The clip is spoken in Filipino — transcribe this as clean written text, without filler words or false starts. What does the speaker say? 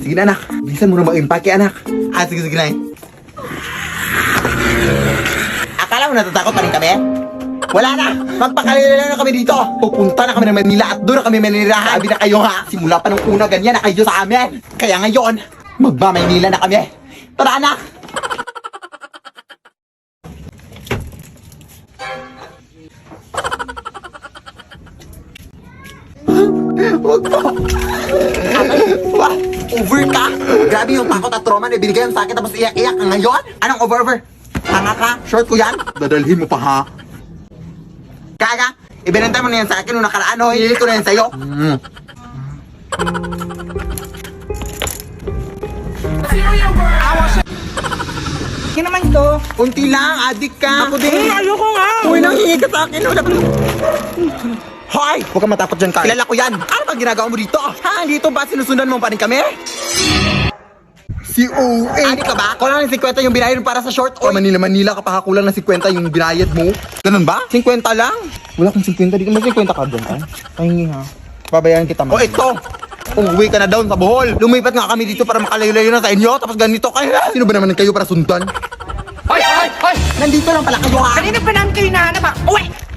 Sige na, anak. Bilisan mo na mag-impake, anak. Sige, sige na eh. Akala mo natatakot pa rin kami? Wala na! Magpakalala na kami dito! Pupunta na kami ng Manila at doon na kami manirahan. Sabi na kayo ha! Simula pa nung una ganyan na kayo sa amin! Kaya ngayon, magma-Manila na kami! Tara anak! Huwag po! What? Over ka? Grabe yung takot at trauma na binigay sa akin tapos iyak-iyak ka ngayon? Anong over? Tanga ka? Short ko yan? Dadalhin mo pa ha? Kaga, ibinenta mo na yan sa akin nung nakaraan, ho. Hinili ko na yan sa'yo. Hindi naman ito. Kunti lang, adik ka. Ako din. Ayoko nga. Uy, nanghingi ka sa akin. Wala pa. Hoy! Huwag kang matakot dyan, Kai. Kilala ko yan. Ano ba ginagawa mo dito? Ha? Dito ba sinusundan mo pa rin kami? Si OA. Adik ka ba? Kulang ng 50 yung binayad para sa short. O Manila ka pa, kulang ng 50 yung binayad mo. Ganun ba? 50 lang? Wala kang 50. Di ka may 50 ka doon, Kai. Pahingi ha. Babayaran kita man. O ito! Umuwi ka na down sa Bohol. Lumipat nga kami dito para makalayo-layo na sa inyo. Tapos ganito kayo. Sino ba naman kayo para sundan? Hoy! Nandito lang pala kayo ha. Kanina pa namin kayo nahanap ha? Uwe!